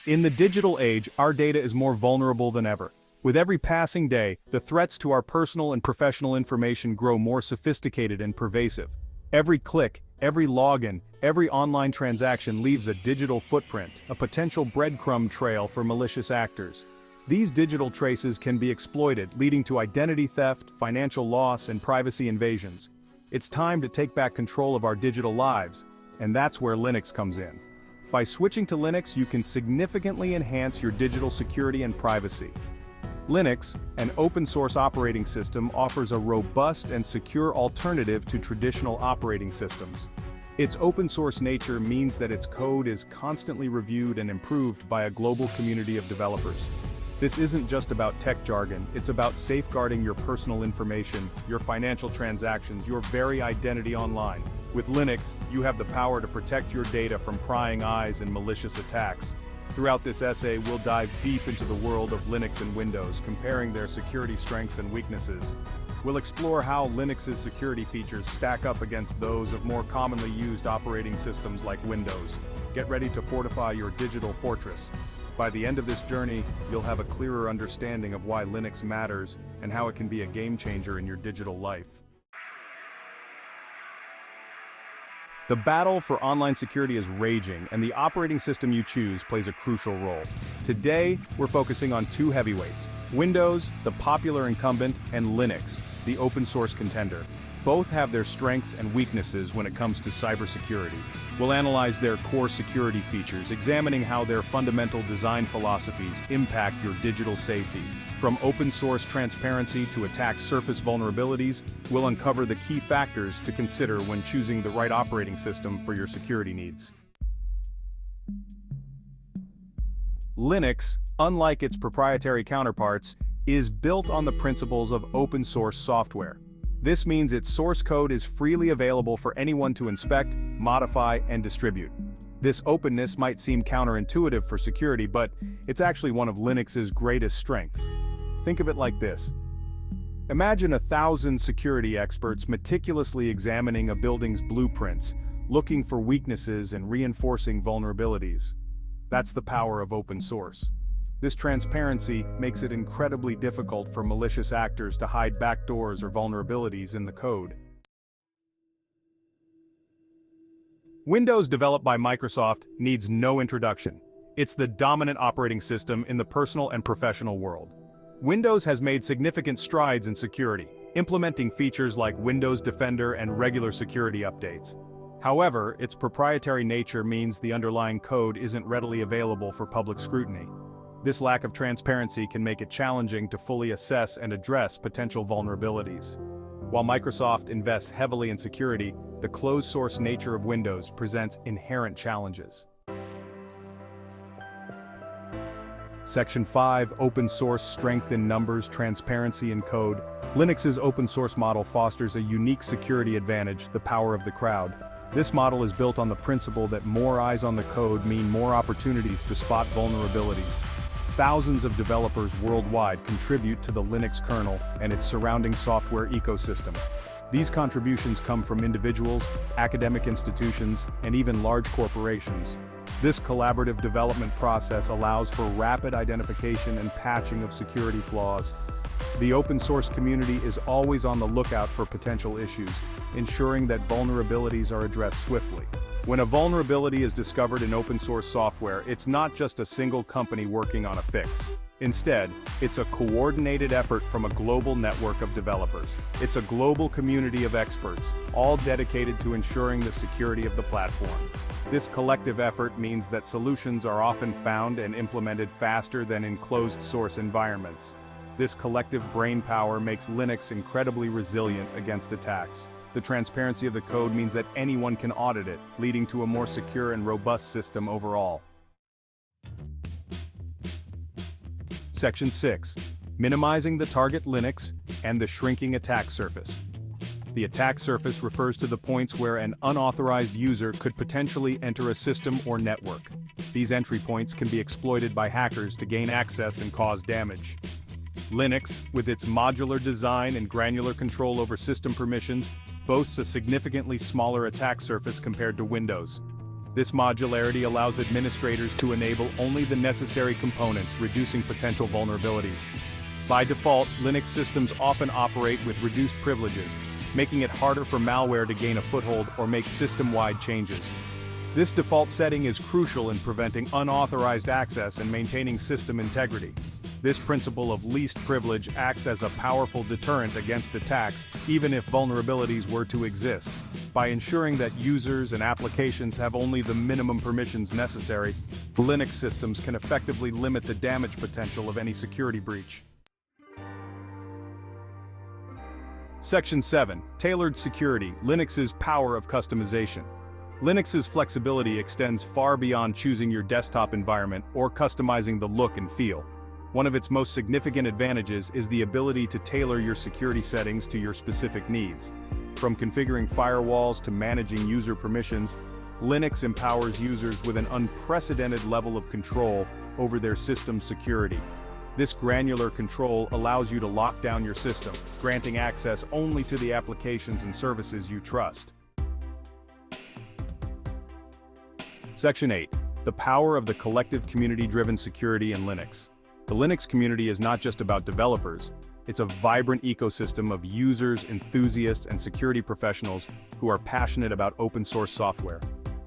In the digital age, our data is more vulnerable than ever. With every passing day, the threats to our personal and professional information grow more sophisticated and pervasive. Every click, every login, every online transaction leaves a digital footprint, a potential breadcrumb trail for malicious actors. These digital traces can be exploited, leading to identity theft, financial loss, and privacy invasions. It's time to take back control of our digital lives, and that's where Linux comes in. By switching to Linux, you can significantly enhance your digital security and privacy. Linux, an open-source operating system, offers a robust and secure alternative to traditional operating systems. Its open-source nature means that its code is constantly reviewed and improved by a global community of developers. This isn't just about tech jargon, it's about safeguarding your personal information, your financial transactions, your very identity online. With Linux, you have the power to protect your data from prying eyes and malicious attacks. Throughout this essay, we'll dive deep into the world of Linux and Windows, comparing their security strengths and weaknesses. We'll explore how Linux's security features stack up against those of more commonly used operating systems like Windows. Get ready to fortify your digital fortress. By the end of this journey, you'll have a clearer understanding of why Linux matters and how it can be a game changer in your digital life. The battle for online security is raging, and the operating system you choose plays a crucial role. Today, we're focusing on two heavyweights: Windows, the popular incumbent, and Linux, the open-source contender. Both have their strengths and weaknesses when it comes to cybersecurity. We'll analyze their core security features, examining how their fundamental design philosophies impact your digital safety. From open-source transparency to attack surface vulnerabilities, we'll uncover the key factors to consider when choosing the right operating system for your security needs. Linux, unlike its proprietary counterparts, is built on the principles of open-source software. This means its source code is freely available for anyone to inspect, modify, and distribute. This openness might seem counterintuitive for security, but it's actually one of Linux's greatest strengths. Think of it like this. Imagine 1,000 security experts meticulously examining a building's blueprints, looking for weaknesses and reinforcing vulnerabilities. That's the power of open source. This transparency makes it incredibly difficult for malicious actors to hide backdoors or vulnerabilities in the code. Windows, developed by Microsoft, needs no introduction. It's the dominant operating system in the personal and professional world. Windows has made significant strides in security, implementing features like Windows Defender and regular security updates. However, its proprietary nature means the underlying code isn't readily available for public scrutiny. This lack of transparency can make it challenging to fully assess and address potential vulnerabilities. While Microsoft invests heavily in security, the closed-source nature of Windows presents inherent challenges. Section 5, Open Source Strength in Numbers, Transparency in Code. Linux's open-source model fosters a unique security advantage, the power of the crowd. This model is built on the principle that more eyes on the code mean more opportunities to spot vulnerabilities. Thousands of developers worldwide contribute to the Linux kernel and its surrounding software ecosystem. These contributions come from individuals, academic institutions, and even large corporations. This collaborative development process allows for rapid identification and patching of security flaws. The open source community is always on the lookout for potential issues, ensuring that vulnerabilities are addressed swiftly. When a vulnerability is discovered in open source software, it's not just a single company working on a fix. Instead, it's a coordinated effort from a global network of developers. It's a global community of experts, all dedicated to ensuring the security of the platform. This collective effort means that solutions are often found and implemented faster than in closed-source environments. This collective brainpower makes Linux incredibly resilient against attacks. The transparency of the code means that anyone can audit it, leading to a more secure and robust system overall. Section 6. Minimizing the target Linux and the shrinking attack surface. The attack surface refers to the points where an unauthorized user could potentially enter a system or network. These entry points can be exploited by hackers to gain access and cause damage. Linux, with its modular design and granular control over system permissions, boasts a significantly smaller attack surface compared to Windows. This modularity allows administrators to enable only the necessary components, reducing potential vulnerabilities. By default, Linux systems often operate with reduced privileges, making it harder for malware to gain a foothold or make system-wide changes. This default setting is crucial in preventing unauthorized access and maintaining system integrity. This principle of least privilege acts as a powerful deterrent against attacks, even if vulnerabilities were to exist. By ensuring that users and applications have only the minimum permissions necessary, Linux systems can effectively limit the damage potential of any security breach. Section 7. Tailored Security, Linux's Power of Customization. Linux's flexibility extends far beyond choosing your desktop environment or customizing the look and feel. One of its most significant advantages is the ability to tailor your security settings to your specific needs. From configuring firewalls to managing user permissions, Linux empowers users with an unprecedented level of control over their system's security. This granular control allows you to lock down your system, granting access only to the applications and services you trust. Section 8. The Power of the Collective Community-Driven Security in Linux. The Linux community is not just about developers, it's a vibrant ecosystem of users, enthusiasts, and security professionals who are passionate about open-source software.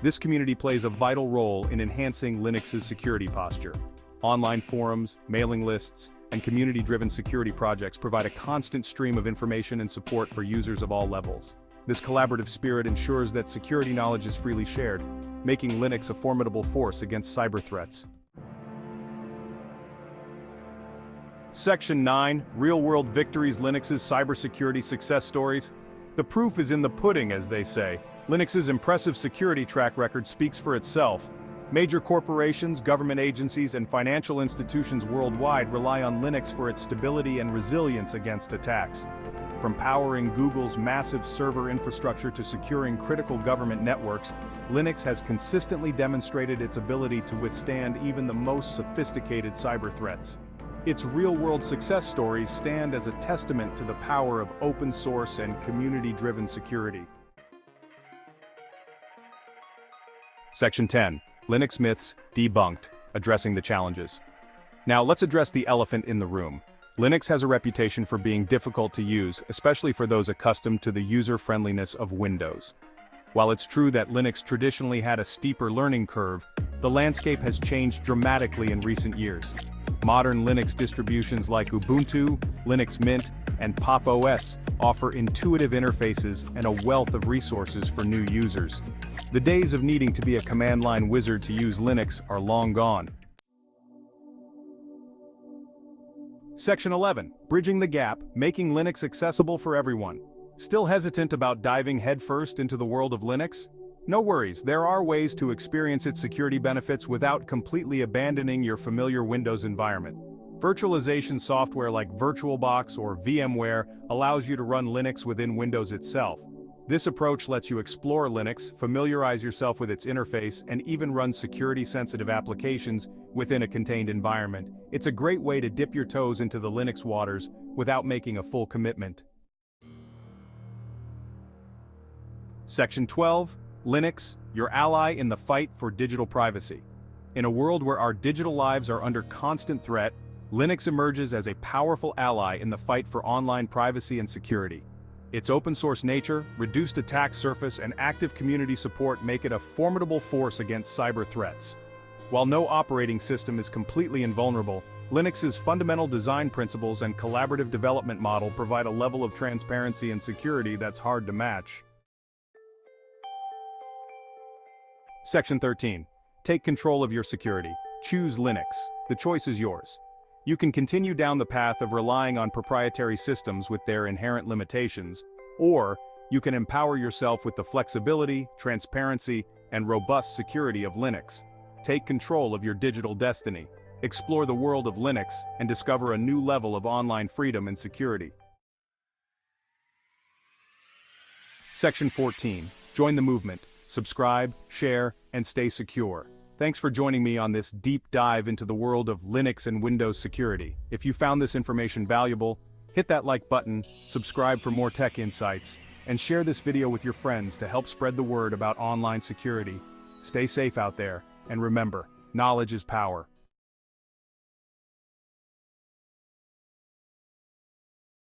This community plays a vital role in enhancing Linux's security posture. Online forums, mailing lists, and community-driven security projects provide a constant stream of information and support for users of all levels. This collaborative spirit ensures that security knowledge is freely shared, making Linux a formidable force against cyber threats. Section 9. Real-world victories, Linux's cybersecurity success stories. The proof is in the pudding, as they say. Linux's impressive security track record speaks for itself. Major corporations, government agencies, and financial institutions worldwide rely on Linux for its stability and resilience against attacks. From powering Google's massive server infrastructure to securing critical government networks, Linux has consistently demonstrated its ability to withstand even the most sophisticated cyber threats. Its real-world success stories stand as a testament to the power of open source and community-driven security. Section 10. Linux Myths Debunked, Addressing the Challenges. Now let's address the elephant in the room. Linux has a reputation for being difficult to use, especially for those accustomed to the user-friendliness of Windows. While it's true that Linux traditionally had a steeper learning curve, the landscape has changed dramatically in recent years. Modern Linux distributions like Ubuntu, Linux Mint, and Pop! OS offer intuitive interfaces and a wealth of resources for new users. The days of needing to be a command line wizard to use Linux are long gone. Section 11. Bridging the Gap, Making Linux Accessible for Everyone. Still hesitant about diving headfirst into the world of Linux? No worries, there are ways to experience its security benefits without completely abandoning your familiar Windows environment. Virtualization software like VirtualBox or VMware allows you to run Linux within Windows itself. This approach lets you explore Linux, familiarize yourself with its interface, and even run security-sensitive applications within a contained environment. It's a great way to dip your toes into the Linux waters without making a full commitment. Section 12. Linux, your ally in the fight for digital privacy. In a world where our digital lives are under constant threat, Linux emerges as a powerful ally in the fight for online privacy and security. Its open-source nature, reduced attack surface, and active community support make it a formidable force against cyber threats. While no operating system is completely invulnerable, Linux's fundamental design principles and collaborative development model provide a level of transparency and security that's hard to match. Section 13. Take control of your security. Choose Linux. The choice is yours. You can continue down the path of relying on proprietary systems with their inherent limitations, or you can empower yourself with the flexibility, transparency, and robust security of Linux. Take control of your digital destiny. Explore the world of Linux and discover a new level of online freedom and security. Section 14. Join the movement. Subscribe, share, and stay secure. Thanks for joining me on this deep dive into the world of Linux and Windows security. If you found this information valuable, hit that like button, subscribe for more tech insights, and share this video with your friends to help spread the word about online security. Stay safe out there, and remember, knowledge is power.